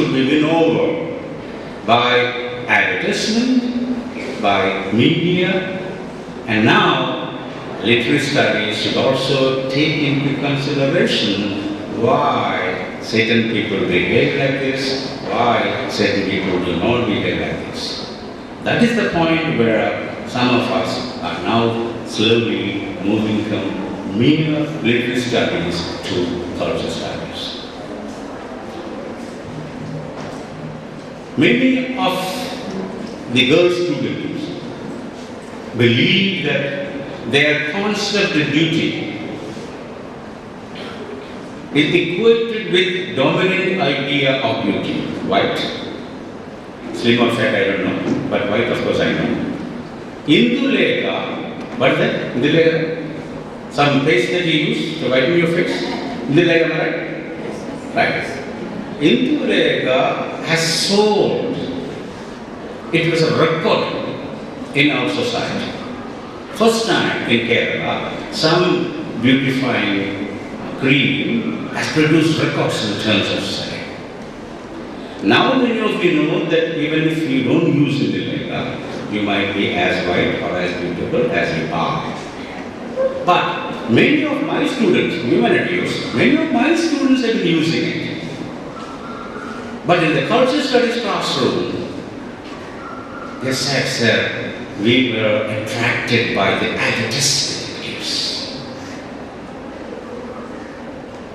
could be won over by advertisement, by media, and now literary studies should also take into consideration why certain people behave like this, why certain people do not behave like this. That is the point where some of us are now slowly moving from mere literary studies to cultural studies. Many of the girl students believe that their concept of duty is equated with dominant idea of beauty. White. Slim or fat, I don't know. But white, of course, I know. Indulega, what is that? Indulega? Some paste that you use to whiten your face? Indulega, am I right? Right. Indulega has sold. It was a record in our society. First time in Kerala, some beautifying cream has produced records in terms of society. Now many of you know that even if you don't use Indilega, you might be as white or as beautiful as you are. But many of my students, humanities, many of my students have been using it. But in the cultural studies classroom, they said, sir, we were attracted by the advertisement.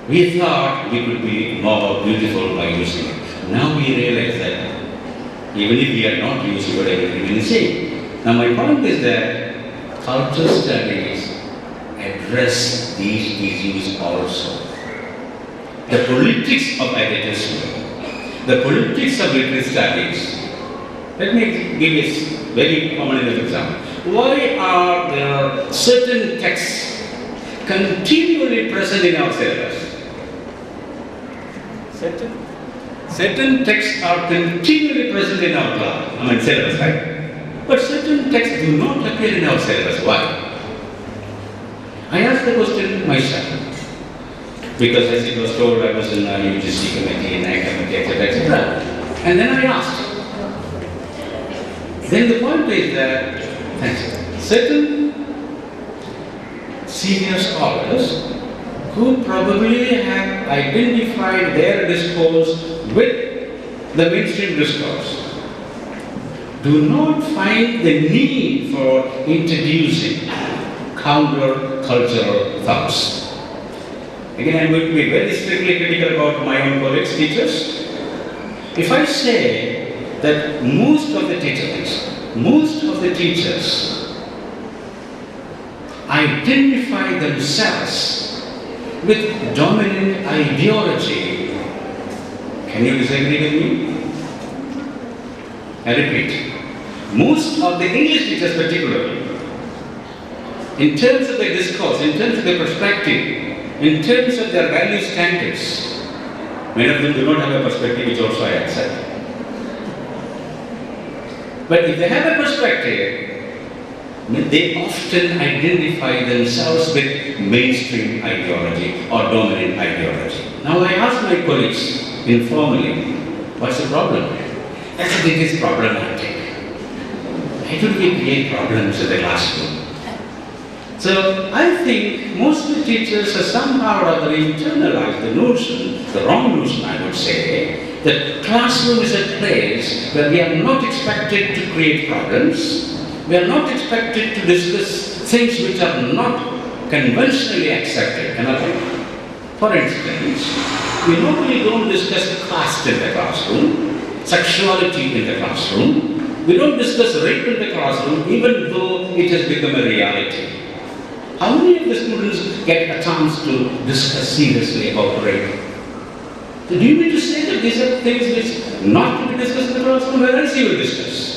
We thought we could be more beautiful by using it. Now we realize that even if we are not using it, everything remains the same. Now my point is that cultural studies address these issues also. The politics of advertisement, the politics of literary studies. Let me give a very common example. Why are there certain texts continually present in our syllabus? Certain texts are continually present in our class, syllabus, right? But certain texts do not appear in our syllabus. Why? I asked the question myself. Because as it was told, I was in a UGC committee, NAC committee, etc. And then I asked. Then the point is that certain senior scholars who probably have identified their discourse with the mainstream discourse do not find the need for introducing counter-cultural thoughts. Again, I'm going to be very strictly critical about my own colleagues, teachers. If I say that most of the teachers identify themselves with dominant ideology, can you disagree with me? I repeat, most of the English teachers particularly, in terms of their discourse, in terms of their perspective, in terms of their value standards, many of them do not have a perspective, which also I accept. But if they have a perspective, they often identify themselves with mainstream ideology or dominant ideology. Now I ask my colleagues informally, what's the problem? That's the biggest problem I take. Why do we create problems in the classroom? So I think most of the teachers have somehow or other internalized the notion, the wrong notion I would say, that classroom is a place where we are not expected to create problems. We are not expected to discuss things which are not conventionally accepted. For instance, we normally don't discuss caste in the classroom, sexuality in the classroom. We don't discuss rape in the classroom, even though it has become a reality. How many of the students get a chance to discuss seriously about rape? So do you mean to say that these are things which not to be discussed in the classroom? Where else you will discuss?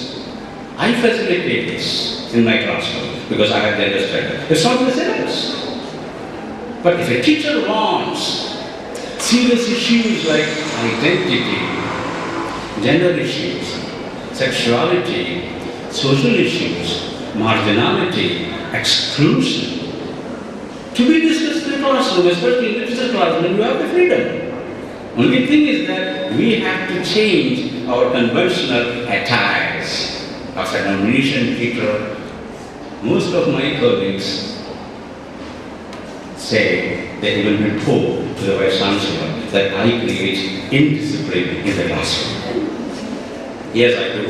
I facilitate this in my classroom because I have the understanding. It's not in the syllabus. But if a teacher wants serious issues like identity, gender issues, sexuality, social issues, marginality, exclusion, to be discussed in the classroom, especially in the digital classroom, you have the freedom. Only thing is that we have to change our conventional attires. As a nomination teacher, most of my colleagues say they will be told to the Vice Chancellor that I create indiscipline in the classroom. Yes, I do.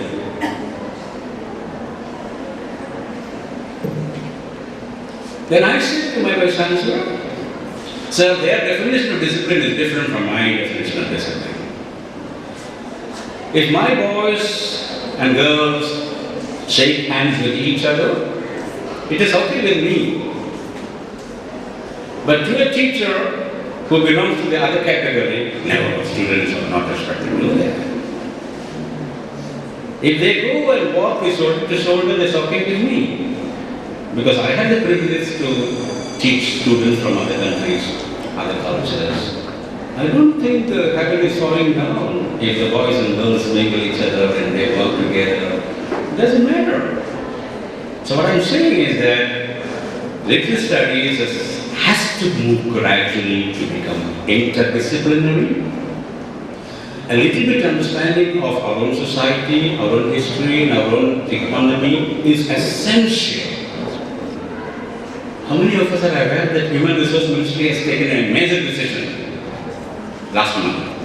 Then I said to my Vice Chancellor, sir, their definition of discipline is different from my definition of discipline. If my boys and girls shake hands with each other, it is okay with me. But to a teacher who belongs to the other category, never, students are not expected to do that. If they go and walk with shoulder to shoulder, that's okay with me. Because I have the privilege to teach students from other countries, other cultures. I don't think the habit is falling down if the boys and girls mingle each other and they work together. It doesn't matter. So what I'm saying is that literature studies has to move gradually to become interdisciplinary. A little bit understanding of our own society, our own history, and our own economy is essential. How many of us are aware that Human Resource Ministry has taken a major decision last month?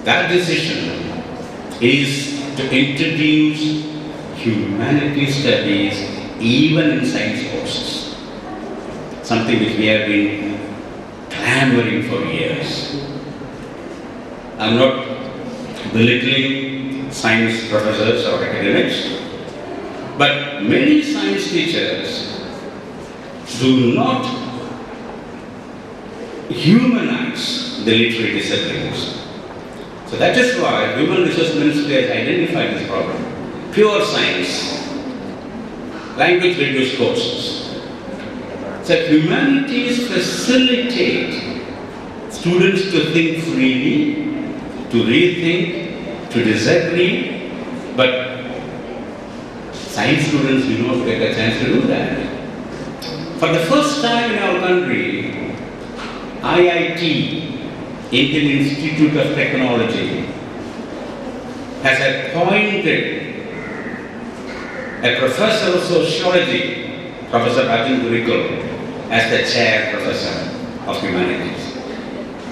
That decision is to introduce humanities studies even in science courses. Something which we have been clamoring for years. I'm not belittling science professors or academics, but many science teachers do not humanize the literary disciplines. So that is why Human Resource Ministry has identified this problem. Pure science, language reduced courses. So humanities facilitate students to think freely, to rethink, to disagree, but science students do not get a chance to do that. For the first time in our country, IIT, Indian Institute of Technology, has appointed a professor of sociology, Professor Rajan Gurikul, as the chair professor of humanities.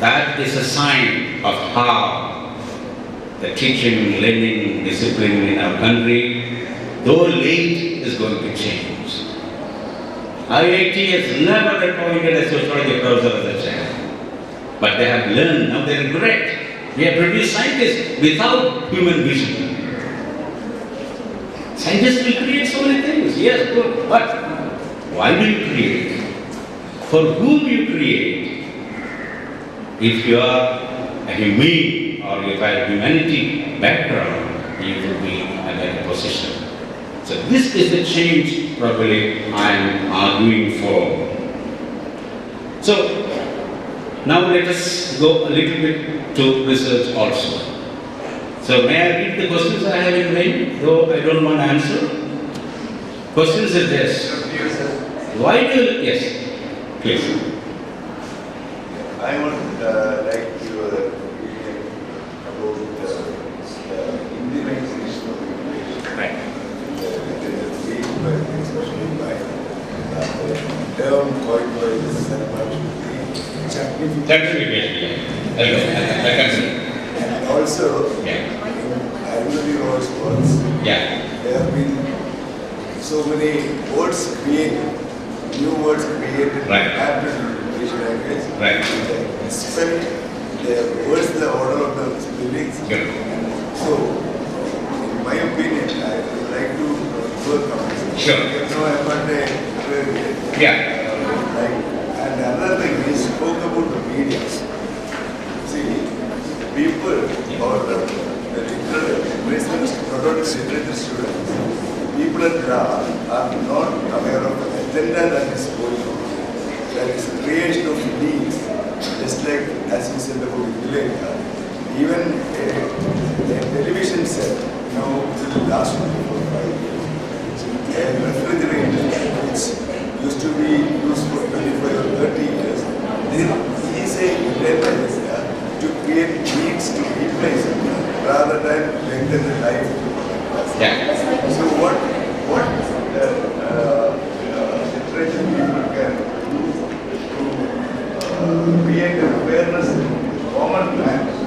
That is a sign of how the teaching, learning, discipline in our country, though late, is going to change. IIT has never appointed a sociology professor as a chair. But they have learned, now they regret. We have produced scientists without human vision. Scientists will create so many things, yes, good, but why do you create? For whom you create? If you are a humane or you have a humanity background, you will be in a better position. So this is the change probably I am arguing for. So now let us go a little bit to research also. So may I read the questions I have in mind, though I don't want to answer? Questions is this. Why do you, yes, please. I would like your opinion about the implementation of English. Right. Especially by the term coined by the and also, I really was there have been so many words created, new words created, adapted to English language. Right. Spell the words, the order of the spellings. So, in my opinion, I would like to work on this. Sure. I'm not and another thing, we spoke about the media. See, people or the literature students, people at are not aware of the agenda that is going on. That is creation of needs, just like as you said about India. Even a television set, till the last 5 years, a refrigerator which used to be used for 25 or 30 years, he is saying strengthen the life. Yeah. So what literature people can do to create an awareness in common man